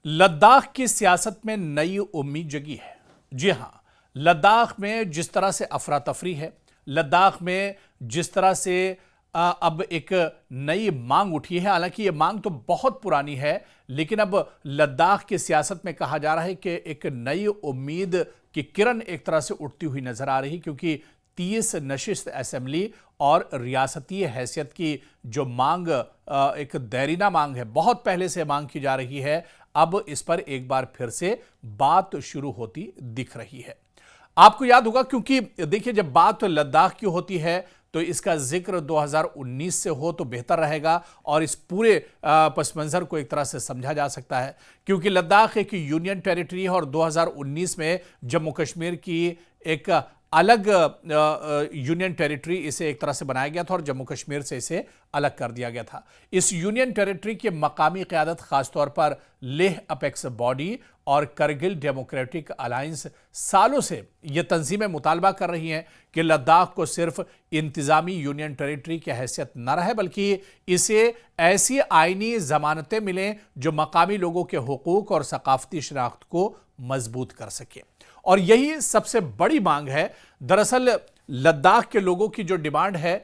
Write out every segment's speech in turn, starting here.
लद्दाख की सियासत में नई उम्मीद जगी है। जी हां, लद्दाख में जिस तरह से अफरा तफरी है, लद्दाख में जिस तरह से अब एक नई मांग उठी है। हालांकि ये मांग तो बहुत पुरानी है, लेकिन अब लद्दाख की सियासत में कहा जा रहा है कि एक नई उम्मीद की किरण एक तरह से उठती हुई नजर आ रही, क्योंकि 30 नशिस्त असेंबली और रियासती हैसियत की जो मांग एक देरीना मांग है, बहुत पहले से मांग की जा रही है, अब इस पर एक बार फिर से बात शुरू होती दिख रही है। आपको याद होगा, क्योंकि देखिए जब बात लद्दाख की होती है तो इसका जिक्र 2019 से हो तो बेहतर रहेगा और इस पूरे पस मंजर को एक तरह से समझा जा सकता है, क्योंकि लद्दाख एक यूनियन टेरिटरी है और 2019 में जम्मू कश्मीर की एक अलग यूनियन टेरिटरी इसे एक तरह से बनाया गया था और जम्मू कश्मीर से इसे अलग कर दिया गया था। इस यूनियन टेरिटरी के मकामी क़यादत खासतौर पर लेह अपेक्स बॉडी और करगिल डेमोक्रेटिक अलायंस सालों से यह तंजीमें मुतालबा कर रही हैं कि लद्दाख को सिर्फ इंतजामी यूनियन टेरिटरी की हैसियत न रहे, बल्कि इसे ऐसी आईनी जमानतें मिलें जो मकामी लोगों के हुकूक और सकाफती शनाख्त को मजबूत कर सके। और यही सबसे बड़ी मांग है। दरअसल लद्दाख के लोगों की जो डिमांड है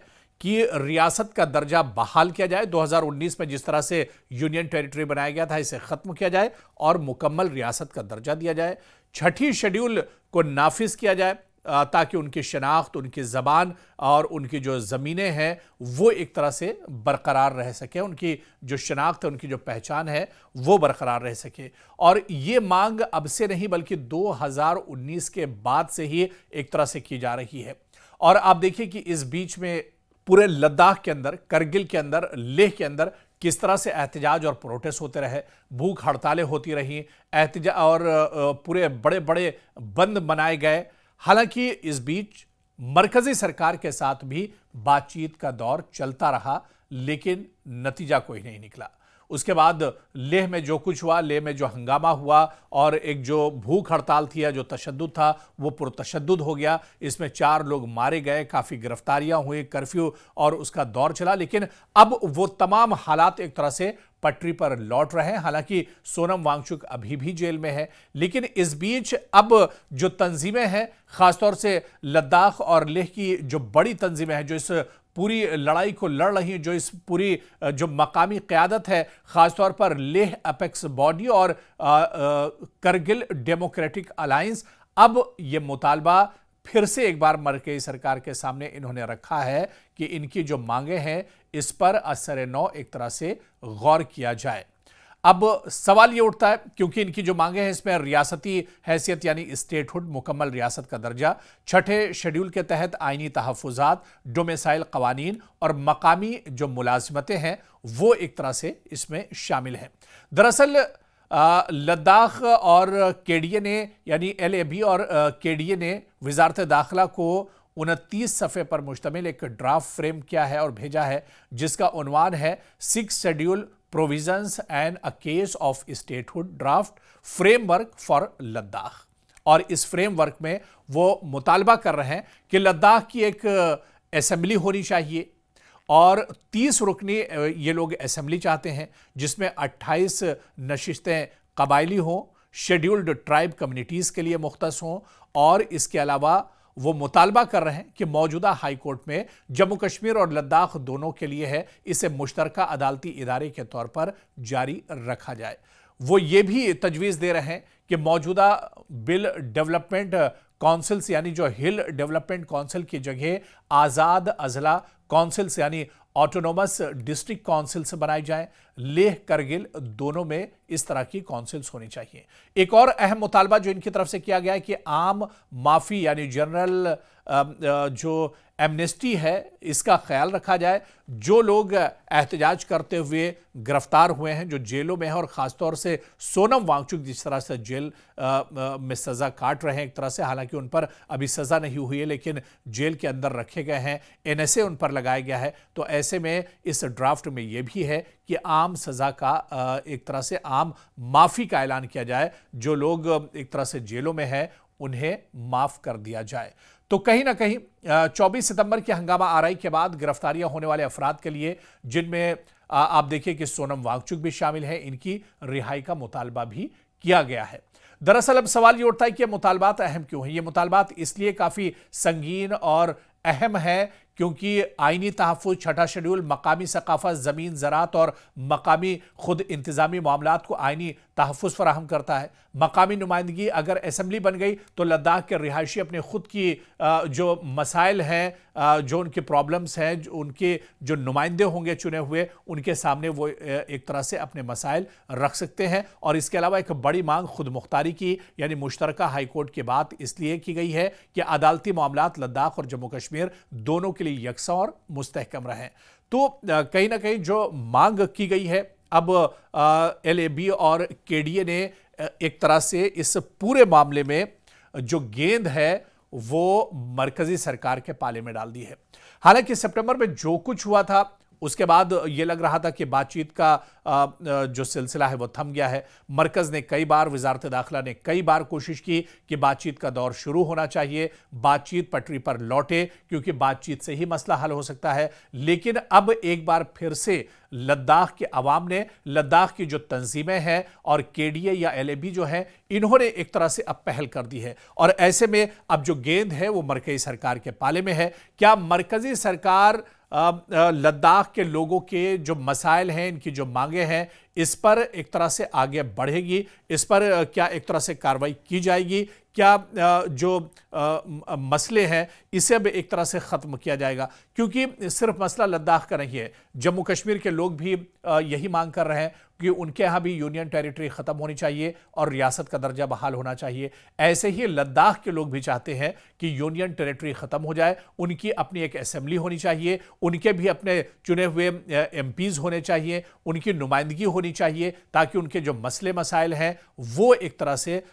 कि रियासत का दर्जा बहाल किया जाए, 2019 में जिस तरह से यूनियन टेरिटरी बनाया गया था इसे खत्म किया जाए और मुकम्मल रियासत का दर्जा दिया जाए। छठी शेड्यूल को नाफिज किया जाए ताकि उनकी शनाख्त, उनकी ज़बान और उनकी जो ज़मीनें हैं वो एक तरह से बरकरार रह सके, उनकी जो शनाख्त है, उनकी जो पहचान है वो बरकरार रह सके। और ये मांग अब से नहीं बल्कि 2019 के बाद से ही एक तरह से की जा रही है। और आप देखिए कि इस बीच में पूरे लद्दाख के अंदर, करगिल के अंदर, लेह के अंदर किस तरह से एहतजाज और प्रोटेस्ट होते रहे, भूख हड़तालें होती रहीं, एहतजाज और पूरे बड़े बड़े बंद बनाए गए। हालांकि इस बीच मरकजी सरकार के साथ भी बातचीत का दौर चलता रहा, लेकिन नतीजा कोई नहीं निकला। उसके बाद लेह में जो कुछ हुआ, लेह में जो हंगामा हुआ और एक जो भूख हड़ताल थी या जो तशद्दुद था वो पुरतशद्दुद हो गया। इसमें 4 लोग मारे गए, काफ़ी गिरफ्तारियां हुई, कर्फ्यू और उसका दौर चला। लेकिन अब वो तमाम हालात एक तरह से पटरी पर लौट रहे हैं। हालांकि सोनम वांगचुक अभी भी जेल में है, लेकिन इस बीच अब जो तंजीमें हैं, खासतौर से लद्दाख और लेह की जो बड़ी तंजीमें हैं, जो इस पूरी लड़ाई को लड़ रही हैं, जो इस पूरी जो मकामी क़यादत है, ख़ासतौर पर लेह अपेक्स बॉडी और करगिल डेमोक्रेटिक अलायंस, अब ये मुतालबा फिर से एक बार मरकज़ी सरकार के सामने इन्होंने रखा है कि इनकी जो मांगे हैं इस पर असर नौ एक तरह से गौर किया जाए। अब सवाल ये उठता है, क्योंकि इनकी जो मांगे हैं इसमें रियासती हैसियत यानी स्टेटहुड, मुकम्मल रियासत का दर्जा, छठे शेड्यूल के तहत आइनी तहफ़्फ़ुज़ात, डोमिसाइल कवानीन और मकामी जो मुलाज़मतें हैं वो एक तरह से इसमें शामिल हैं। दरअसल लद्दाख और केडीए ने यानी LAB और केडीए ने वज़ारत दाखिला को 29 सफ़े पर मुश्तमिल एक ड्राफ्ट फ्रेम किया है और भेजा है, जिसका उन्वान है 6 schedule provisions and a case of statehood draft framework for Ladakh. और इस फ्रेमवर्क में वो मुतालबा कर रहे हैं कि लद्दाख की एक असेंबली होनी चाहिए और 30 रुकनी ये लोग असेंबली चाहते हैं, जिसमें 28 नशिस्तें कबायली हों, शेड्यूल्ड ट्राइब कम्युनिटीज़ के लिए मुख्तस हों। और इसके अलावा वो मुतालबा कर रहे हैं कि मौजूदा हाई कोर्ट में जम्मू कश्मीर और लद्दाख दोनों के लिए है, इसे मुश्तरका अदालती इदारे के तौर पर जारी रखा जाए। वो ये भी तजवीज़ दे रहे हैं कि मौजूदा बिल डेवलपमेंट काउंसिल्स यानी जो हिल डेवलपमेंट काउंसिल की जगह आज़ाद अजला काउंसिल्स यानी ऑटोनोमस डिस्ट्रिक्ट काउंसिल्स बनाई जाएं। लेह करगिल दोनों में इस तरह की काउंसिल्स होनी चाहिए। एक और अहम मुतालबा जो इनकी तरफ से किया गया है कि आम माफ़ी यानी जनरल जो एमनेस्टी है इसका ख्याल रखा जाए। जो लोग एहतजाज करते हुए गिरफ्तार हुए हैं, जो जेलों में हैं, और ख़ासतौर से सोनम वांगचुक जिस तरह से जेल में सज़ा काट रहे हैं एक तरह से, हालांकि उन पर अभी सज़ा नहीं हुई है लेकिन जेल के अंदर रखे गए हैं, NSA उन पर लगाया गया है। तो ऐसे में इस ड्राफ्ट में यह भी है कि आम सज़ा का एक तरह से आम माफ़ी का ऐलान किया जाए। जो लोग एक तरह से जेलों में हैं उन्हें माफ़ कर दिया जाए। तो कहीं ना कहीं 24 सितंबर की हंगामा आरई के बाद गिरफ्तारियां होने वाले अफराद के लिए, जिनमें आप देखिए कि सोनम वांगचुक भी शामिल है, इनकी रिहाई का मुतालबा भी किया गया है। दरअसल अब सवाल ये उठता है कि ये मुतालबात अहम क्यों है। ये मुतालबात इसलिए काफी संगीन और अहम है क्योंकि आईनी तहफ़्फ़ुज़, छठा शेड्यूल, मकामी सकाफ़त, ज़मीन ज़राअत और मकामी खुद इंतज़ामी मामलात को आईनी तहफ़्फ़ुज़ फ़राहम करता है। मकामी नुमाइंदगी अगर असम्बली बन गई तो लद्दाख के रिहायशी अपने खुद की जो मसाइल हैं, जो उनके प्रॉब्लम्स हैं, जो उनके जो नुमाइंदे होंगे चुने हुए, उनके सामने वो एक तरह से अपने मसाइल रख सकते हैं। और इसके अलावा एक बड़ी मांग खुद मुख्तारी की यानी मुश्तरका हाई कोर्ट की बात इसलिए की गई है कि अदालती मामलात लद्दाख और जम्मू कश्मीर दोनों के लिए यकसा और मुस्तहकम रहें। तो कहीं ना कहीं जो मांग की गई है, अब LAB और KDA ने एक तरह से इस पूरे मामले में जो गेंद है वो मरकजी सरकार के पाले में डाल दी है। हालांकि सितंबर में जो कुछ हुआ था उसके बाद ये लग रहा था कि बातचीत का जो सिलसिला है वो थम गया है। मरकज ने कई बार, वजारत दाखिला ने कई बार कोशिश की कि बातचीत का दौर शुरू होना चाहिए, बातचीत पटरी पर लौटे, क्योंकि बातचीत से ही मसला हल हो सकता है। लेकिन अब एक बार फिर से लद्दाख के अवाम ने, लद्दाख की जो तंजीमें हैं और KDA या LAB जो है, इन्होंने एक तरह से अब पहल कर दी है। और ऐसे में अब जो गेंद है वो मरकजी सरकार के पाले में है। क्या मरकजी सरकार लद्दाख के लोगों के जो मसाइल हैं, इनकी जो मांगे हैं, इस पर एक तरह से आगे बढ़ेगी? इस पर क्या एक तरह से कार्रवाई की जाएगी? क्या जो मसले हैं इसे अब एक तरह से ख़त्म किया जाएगा? क्योंकि सिर्फ मसला लद्दाख का नहीं है, जम्मू कश्मीर के लोग भी यही मांग कर रहे हैं कि उनके यहाँ भी यूनियन टेरिटरी ख़त्म होनी चाहिए और रियासत का दर्जा बहाल होना चाहिए। ऐसे ही लद्दाख के लोग भी चाहते हैं कि यूनियन टेरिटरी ख़त्म हो जाए, उनकी अपनी एक असेंबली होनी चाहिए, उनके भी अपने चुने हुए MPs होने चाहिए, उनकी नुमाइंदगी होनी चाहिए, ताकि उनके जो मसले मसाइल हैं वो एक तरह से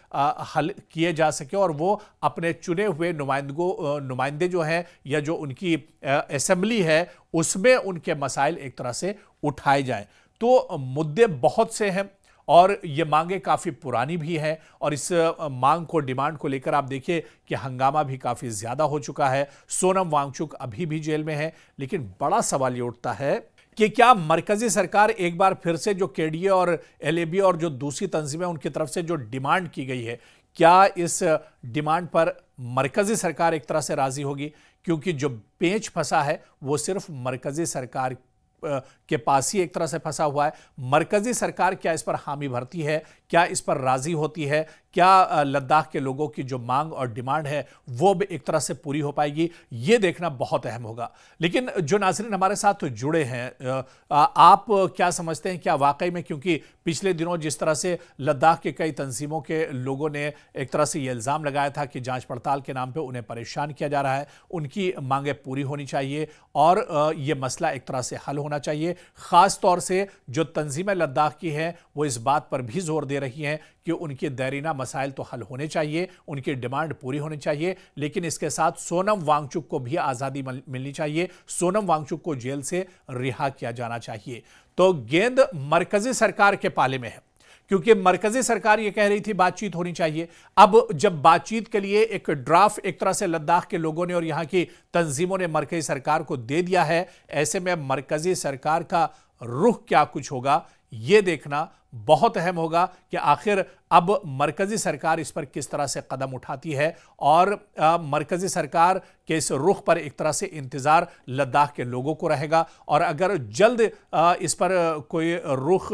हल किए जा सके और वो अपने चुने हुए नुमाइंदे जो हैं या जो उनकी असेंबली है उसमें उनके मसाइल एक तरह से उठाए जाएं। तो मुद्दे बहुत से हैं और ये मांगे काफ़ी पुरानी भी हैं और इस मांग को, डिमांड को लेकर आप देखिए कि हंगामा भी काफ़ी ज़्यादा हो चुका है। सोनम वांगचुक अभी भी जेल में है, लेकिन बड़ा सवाल ये उठता है कि क्या मरकजी सरकार एक बार फिर से जो KDA और LAB और जो दूसरी तंजीमें उनकी तरफ से जो डिमांड की गई है, क्या इस डिमांड पर मरकजी सरकार एक तरह से राजी होगी? क्योंकि जो पेंच फंसा है वो सिर्फ मरकजी सरकार के पास ही एक तरह से फंसा हुआ है। मरकजी सरकार क्या इस पर हामी भरती है? क्या इस पर राजी होती है? क्या लद्दाख के लोगों की जो मांग और डिमांड है वो भी एक तरह से पूरी हो पाएगी? ये देखना बहुत अहम होगा। लेकिन जो नाज़रीन हमारे साथ जुड़े हैं, आप क्या समझते हैं, क्या वाकई में, क्योंकि पिछले दिनों जिस तरह से लद्दाख के कई तंजीमों के लोगों ने एक तरह से ये इल्ज़ाम लगाया था कि जांच पड़ताल के नाम पे उन्हें परेशान किया जा रहा है, उनकी मांगें पूरी होनी चाहिए और ये मसला एक तरह से हल होना चाहिए। ख़ास तौर से जो तंजीमें लद्दाख की हैं वो इस बात पर भी जोर दे रही हैं कि उनके दैरीना मसाइल तो हल होने चाहिए, उनकी डिमांड पूरी होनी चाहिए, लेकिन इसके साथ सोनम वांगचुक को भी आज़ादी मिलनी चाहिए, सोनम वांगचुक को जेल से रिहा किया जाना चाहिए। तो गेंद मरकजी सरकार के पाले में है, क्योंकि मरकजी सरकार ये कह रही थी बातचीत होनी चाहिए। अब जब बातचीत के लिए एक ड्राफ्ट एक तरह से लद्दाख के लोगों ने और यहां की तंजीमों ने मरकजी सरकार को दे दिया है, ऐसे में मरकजी सरकार का रुख क्या कुछ होगा, ये देखना बहुत अहम होगा कि आखिर अब मरकजी सरकार इस पर किस तरह से कदम उठाती है और मरकजी सरकार के इस रुख पर एक तरह से इंतज़ार लद्दाख के लोगों को रहेगा। और अगर जल्द इस पर कोई रुख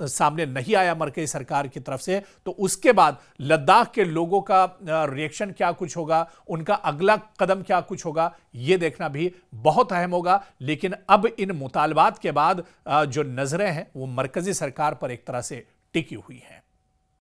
सामने नहीं आया मरकजी सरकार की तरफ से, तो उसके बाद लद्दाख के लोगों का रिएक्शन क्या कुछ होगा, उनका अगला कदम क्या कुछ होगा, ये देखना भी बहुत अहम होगा। लेकिन अब इन मुतालबात के बाद जो नज़रें हैं वो मरकजी सरकार पर एक तरह से टिकी हुई हैं।